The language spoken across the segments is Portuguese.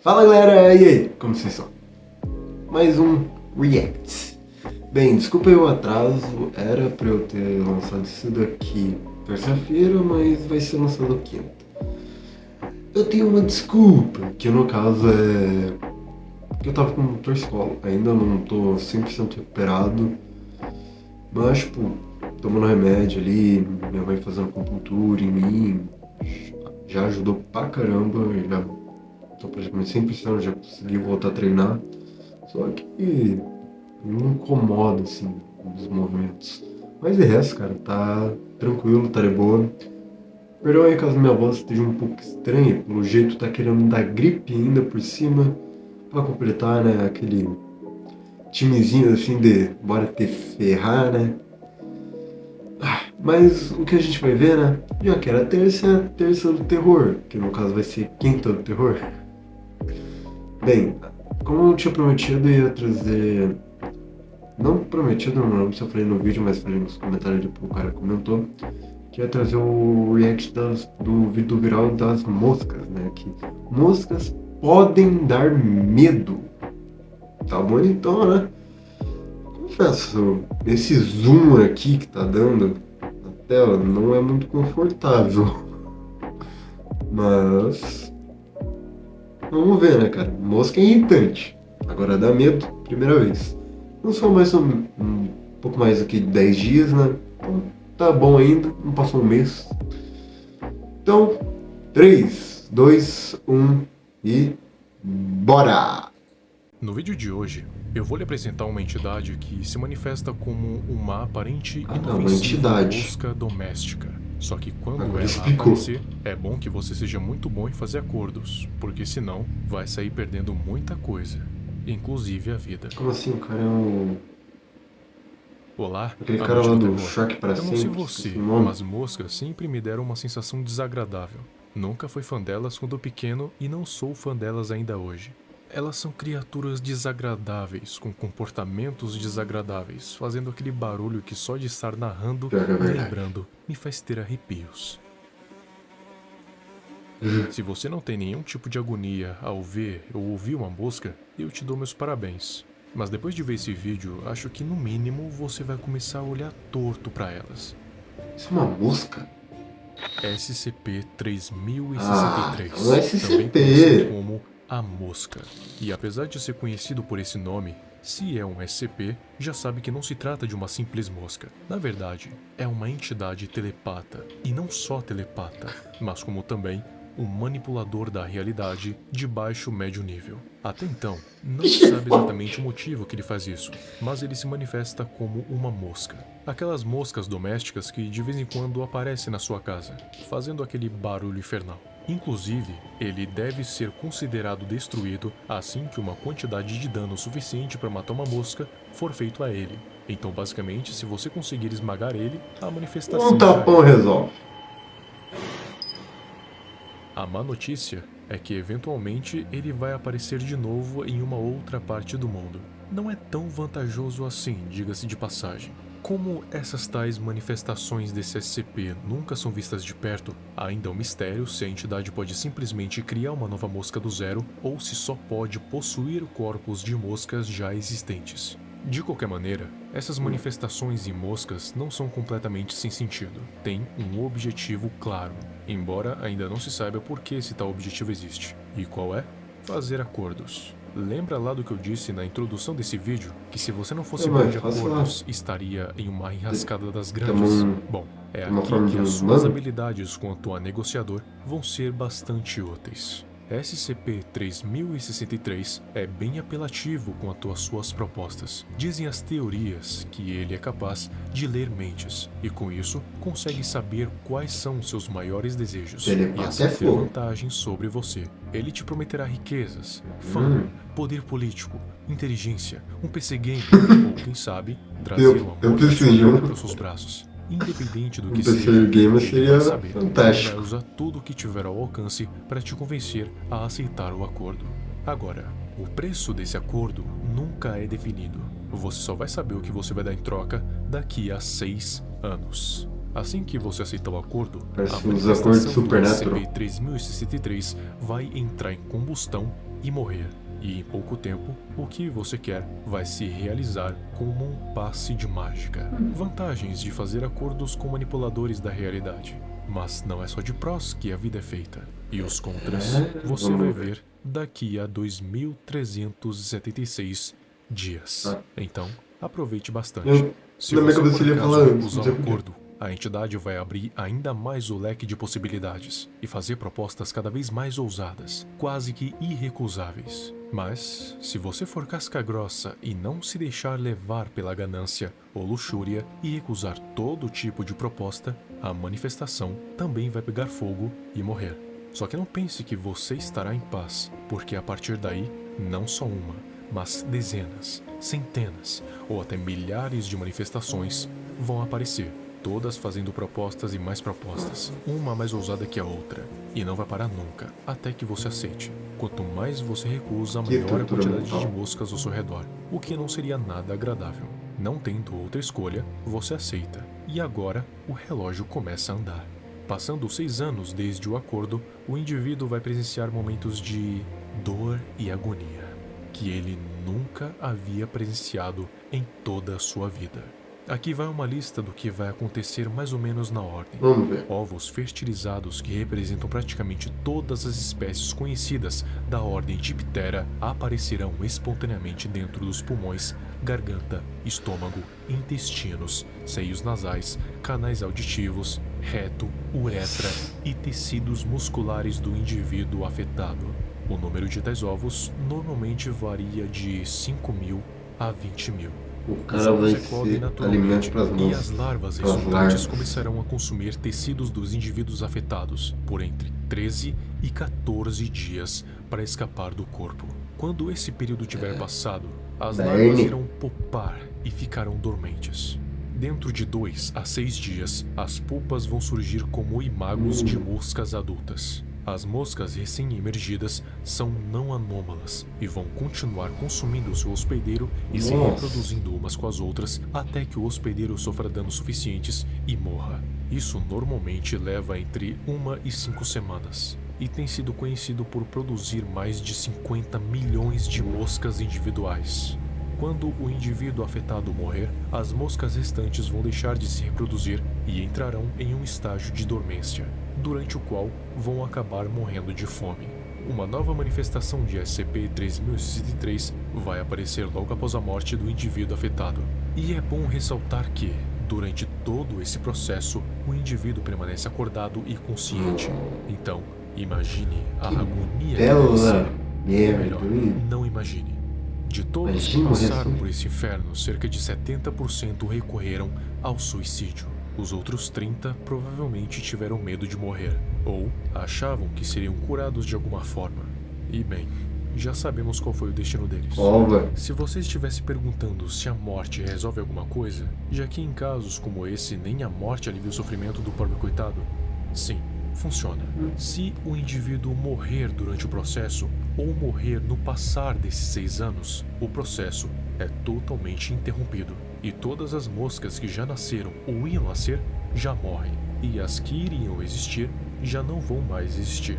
Fala galera, e aí? Como vocês estão? Mais um React. Bem, desculpa aí o atraso, era pra eu ter lançado isso daqui terça-feira, mas vai ser lançado quinta. Eu tenho uma desculpa, que no caso é que eu tava com torcicolo, ainda não tô 100% recuperado, mas tipo, tomando remédio ali, minha mãe fazendo acupuntura em mim, já ajudou pra caramba, já tô praticamente 100%, já consegui voltar a treinar, só que me incomoda assim os movimentos. Mas de resto, cara, tá tranquilo, tá de boa. Perdão aí caso minha voz esteja um pouco estranha, pelo jeito tá querendo dar gripe ainda por cima, pra completar, né, aquele timezinho assim de bora te ferrar, né? Mas o que a gente vai ver, né? Já que era terça, é a terça do terror, que no caso vai ser quinta do terror. Bem, como eu tinha prometido, eu ia trazer. Não prometido, não lembro se eu falei no vídeo, mas falei nos comentários depois o cara comentou. Que ia trazer o react do vídeo viral das moscas, né? Que moscas podem dar medo. Tá bom então, né? Confesso, esse zoom aqui que tá dando na tela não é muito confortável. Mas vamos ver, né, cara? Mosca é irritante. Agora dá medo, primeira vez. Não são mais um pouco mais do que 10 dias, né? Então tá bom ainda, não passou um mês. Então, 3, 2, 1 e bora! No vídeo de hoje, eu vou lhe apresentar uma entidade que se manifesta como uma aparente e uma inofensiva entidade. mosca doméstica. Só que quando Agora ela explicou. aparecer, é bom que você seja muito bom em fazer acordos, porque senão vai sair perdendo muita coisa, inclusive a vida. Como assim, o cara é um... Olá, aquele cara amante lá do do terror. Shrek para Eu não sei sempre, esqueci você, o nome. mas moscas sempre me deram uma sensação desagradável. Nunca fui fã delas quando pequeno e não sou fã delas ainda hoje. Elas são criaturas desagradáveis, com comportamentos desagradáveis, fazendo aquele barulho que só de estar narrando Pior que é e verdade. lembrando me faz ter arrepios. Se você não tem nenhum tipo de agonia ao ver ou ouvir uma mosca, eu te dou meus parabéns. Mas depois de ver esse vídeo, acho que no mínimo você vai começar a olhar torto para elas. Isso é uma mosca? SCP-3063, então é também conhecido SCP. como a Mosca. E apesar de ser conhecido por esse nome, se é um SCP, já sabe que não se trata de uma simples mosca. Na verdade, é uma entidade telepata, e não só telepata, mas como também um manipulador da realidade de baixo médio nível. Até então, não se sabe exatamente o motivo que ele faz isso, mas ele se manifesta como uma mosca. Aquelas moscas domésticas que de vez em quando aparecem na sua casa, fazendo aquele barulho infernal. Inclusive, ele deve ser considerado destruído assim que uma quantidade de dano suficiente para matar uma mosca for feito a ele. Então, basicamente, se você conseguir esmagar ele, a manifestação Um já tapão é. resolve. A má notícia é que eventualmente ele vai aparecer de novo em uma outra parte do mundo. Não é tão vantajoso assim, diga-se de passagem. Como essas tais manifestações desse SCP nunca são vistas de perto, ainda é um mistério se a entidade pode simplesmente criar uma nova mosca do zero ou se só pode possuir corpos de moscas já existentes. De qualquer maneira, essas manifestações em moscas não são completamente sem sentido. Tem um objetivo claro, embora ainda não se saiba por que esse tal objetivo existe. E qual é? Fazer acordos. Lembra lá do que eu disse na introdução desse vídeo, que se você não fosse bom Mas de faça lá. acordos, estaria em uma enrascada das Tem grandes? um- Bom, é uma aqui forma que de as um suas humano? habilidades quanto a negociador vão ser bastante úteis. SCP-3063 é bem apelativo quanto às suas propostas. Dizem as teorias que ele é capaz de ler mentes, e com isso consegue saber quais são seus maiores desejos, e Telepatia assim é ter fogo. vantagem sobre você. Ele te prometerá riquezas, fama, poder político, inteligência, um PC gamer, ou quem sabe, trazer um Eu amor preciso. nacional para os seus braços. Independente do que PC seja, gamer ele seria vai saber e fantástico. vai usar tudo o que tiver ao alcance para te convencer a aceitar o acordo. Agora, o preço desse acordo nunca é definido. Você só vai saber o que você vai dar em troca daqui a 6 anos. Assim que você aceitar o acordo, Parece a os acordos manifestação do Supernatural. SCP-3063 vai entrar em combustão e morrer. E em pouco tempo, o que você quer vai se realizar como um passe de mágica. Vantagens de fazer acordos com manipuladores da realidade. Mas não é só de prós que a vida é feita. E os contras você vai ver daqui a 2376 dias. Então, aproveite bastante. Se Na minha você cabeça por ele ia acaso falar antes, recusar não o sei por quê. acordo, a entidade vai abrir ainda mais o leque de possibilidades e fazer propostas cada vez mais ousadas, quase que irrecusáveis. Mas, se você for casca grossa e não se deixar levar pela ganância ou luxúria e recusar todo tipo de proposta, a manifestação também vai pegar fogo e morrer. Só que não pense que você estará em paz, porque a partir daí, não só uma, mas dezenas, centenas ou até milhares de manifestações vão aparecer, todas fazendo propostas e mais propostas, uma mais ousada que a outra, e não vai parar nunca, até que você aceite. Quanto mais você recusa, Que maior a tortura quantidade mental. de moscas ao seu redor, o que não seria nada agradável. Não tendo outra escolha, você aceita, e agora o relógio começa a andar. Passando 6 anos desde o acordo, o indivíduo vai presenciar momentos de dor e agonia que ele nunca havia presenciado em toda a sua vida. Aqui vai uma lista do que vai acontecer mais ou menos na ordem. Vamos ver. Ovos fertilizados que representam praticamente todas as espécies conhecidas da ordem Diptera aparecerão espontaneamente dentro dos pulmões, garganta, estômago, intestinos, seios nasais, canais auditivos, reto, uretra e tecidos musculares do indivíduo afetado. O número de tais ovos normalmente varia de 5.000 a 20.000. O Os cara ovos vai eclodem ser naturalmente alimento pras e mãos. as larvas pras resultantes larvas. começarão a consumir tecidos dos indivíduos afetados por entre 13 e 14 dias para escapar do corpo. Quando esse período tiver passado, as larvas Berne. irão pupar e ficarão dormentes. Dentro de 2 a 6 dias, as pulpas vão surgir como imagos de moscas adultas. As moscas recém-emergidas são não anômalas e vão continuar consumindo seu hospedeiro e se Nossa. reproduzindo umas com as outras até que o hospedeiro sofra danos suficientes e morra. Isso normalmente leva entre 1 e 5 semanas e tem sido conhecido por produzir mais de 50 milhões de moscas individuais. Quando o indivíduo afetado morrer, as moscas restantes vão deixar de se reproduzir e entrarão em um estágio de dormência, durante o qual vão acabar morrendo de fome. Uma nova manifestação de SCP-3063 vai aparecer logo após a morte do indivíduo afetado. E é bom ressaltar que, durante todo esse processo, o indivíduo permanece acordado e consciente. Então, imagine a agonia que deve ser. Bela Ou merda. melhor, não imagine. De todos que Imagina passaram isso. por esse inferno, cerca de 70% recorreram ao suicídio. Os outros 30% provavelmente tiveram medo de morrer, ou achavam que seriam curados de alguma forma. E bem, já sabemos qual foi o destino deles. Ova. Se você estivesse perguntando se a morte resolve alguma coisa, já que em casos como esse nem a morte alivia o sofrimento do pobre coitado, sim, funciona. Se o indivíduo morrer durante o processo ou morrer no passar desses 6 anos, o processo é totalmente interrompido e todas as moscas que já nasceram ou iam nascer já morrem e as que iriam existir já não vão mais existir.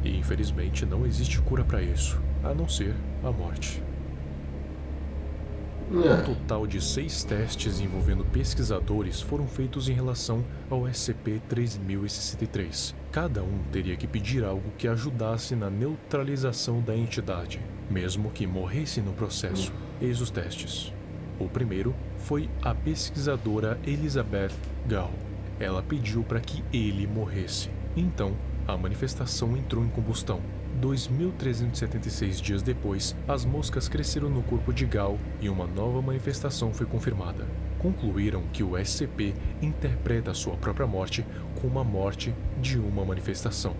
E infelizmente não existe cura para isso, a não ser a morte. Um total de 6 testes envolvendo pesquisadores foram feitos em relação ao SCP-3063. Cada um teria que pedir algo que ajudasse na neutralização da entidade, mesmo que morresse no processo. Eis os testes. O primeiro foi a pesquisadora Elizabeth Gall. Ela pediu para que ele morresse. Então, a manifestação entrou em combustão. 2.376 dias depois, as moscas cresceram no corpo de Gall e uma nova manifestação foi confirmada. Concluíram que o SCP interpreta sua própria morte como a morte de uma manifestação.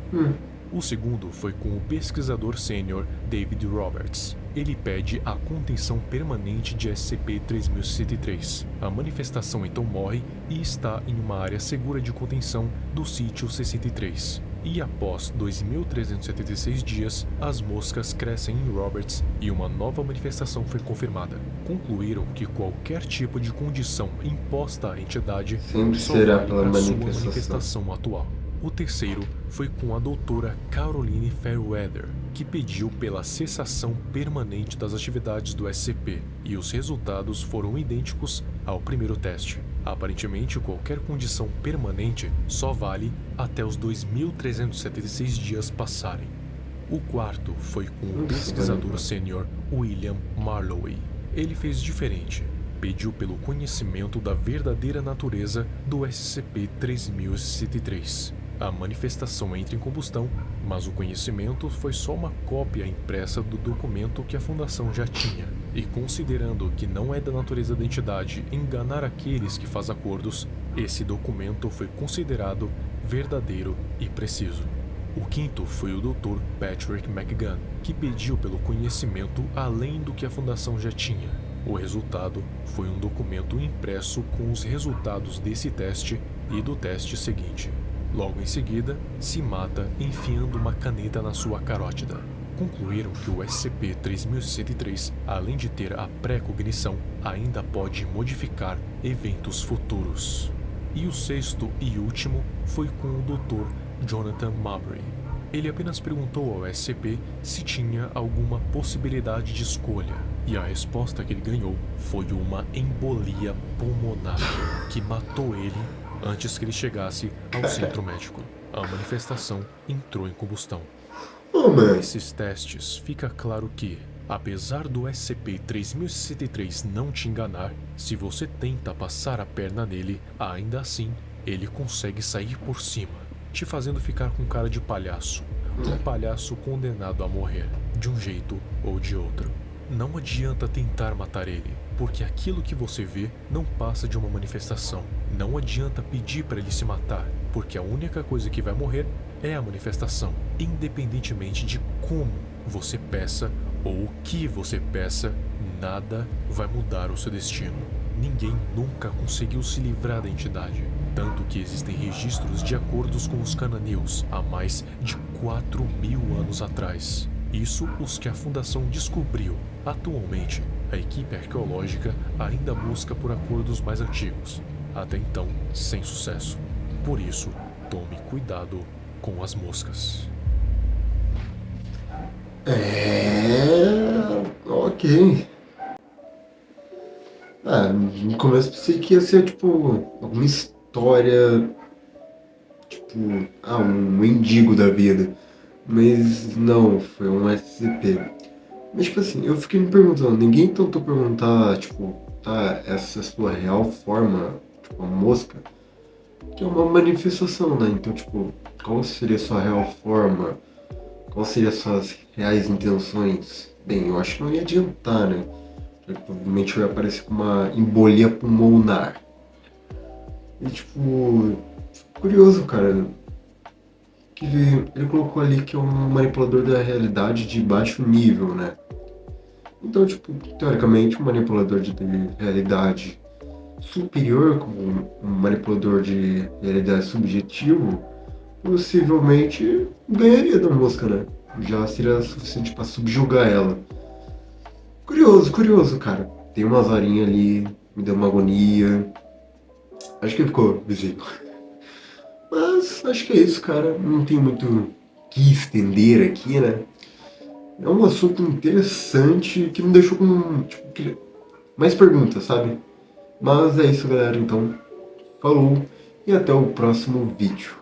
O segundo foi com o pesquisador sênior David Roberts. Ele pede a contenção permanente de SCP-3063. A manifestação então morre e está em uma área segura de contenção do sítio 63. E após 2.376 dias, as moscas crescem em Roberts e uma nova manifestação foi confirmada. Concluíram que qualquer tipo de condição imposta à entidade Sempre só será vale pela para sua manifestação. manifestação atual. O terceiro foi com a doutora Caroline Fairweather, que pediu pela cessação permanente das atividades do SCP, e os resultados foram idênticos ao primeiro teste. Aparentemente, qualquer condição permanente só vale até os 2.376 dias passarem. O quarto foi com o pesquisador sênior William Marlowe. Ele fez diferente. Pediu pelo conhecimento da verdadeira natureza do SCP-3063. A manifestação entra em combustão, mas o conhecimento foi só uma cópia impressa do documento que a Fundação já tinha. E considerando que não é da natureza da entidade enganar aqueles que faz acordos, esse documento foi considerado verdadeiro e preciso. O quinto foi o Dr. Patrick McGann, que pediu pelo conhecimento além do que a Fundação já tinha. O resultado foi um documento impresso com os resultados desse teste e do teste seguinte. Logo em seguida, se mata enfiando uma caneta na sua carótida. Concluíram que o SCP-3063, além de ter a pré-cognição, ainda pode modificar eventos futuros. E o sexto e último foi com o Dr. Jonathan Mabry. Ele apenas perguntou ao SCP se tinha alguma possibilidade de escolha, e a resposta que ele ganhou foi uma embolia pulmonar, que matou ele antes que ele chegasse ao centro médico. A manifestação entrou em combustão. Nesses testes, fica claro que, apesar do SCP-3063 não te enganar, se você tenta passar a perna nele, ainda assim, ele consegue sair por cima, te fazendo ficar com cara de palhaço. Um palhaço condenado a morrer, de um jeito ou de outro. Não adianta tentar matar ele, porque aquilo que você vê não passa de uma manifestação. Não adianta pedir para ele se matar, porque a única coisa que vai morrer é a manifestação, independentemente de como você peça ou o que você peça, nada vai mudar o seu destino. Ninguém nunca conseguiu se livrar da entidade, tanto que existem registros de acordos com os cananeus há mais de 4.000 anos atrás. Isso os que a Fundação descobriu. Atualmente, a equipe arqueológica ainda busca por acordos mais antigos, até então sem sucesso. Por isso, tome cuidado com as moscas. Ok. No começo pensei que ia ser tipo alguma história, tipo, um mendigo da vida. Mas não, foi um SCP. Mas tipo assim, eu fiquei me perguntando, ninguém tentou perguntar, tipo, essa é a sua real forma, tipo, a mosca, que é uma manifestação, né? Então, tipo, qual seria a sua real forma? Qual seriam as suas reais intenções? Bem, eu acho que não ia adiantar, né? Porque provavelmente eu ia aparecer com uma embolia pulmonar. E tipo, curioso, cara, que ele colocou ali que é um manipulador da realidade de baixo nível, né? Então, tipo, teoricamente, um manipulador de realidade superior, como um manipulador de realidade subjetivo, possivelmente ganharia da mosca, né? Já seria suficiente pra subjugar ela. Curioso, cara. Tem umas horinhas ali, me deu uma agonia. Acho que ficou visível. Mas acho que é isso, cara. Não tem muito o que estender aqui, né? É um assunto interessante que me deixou com mais perguntas, sabe? Mas é isso, galera. Então, falou e até o próximo vídeo.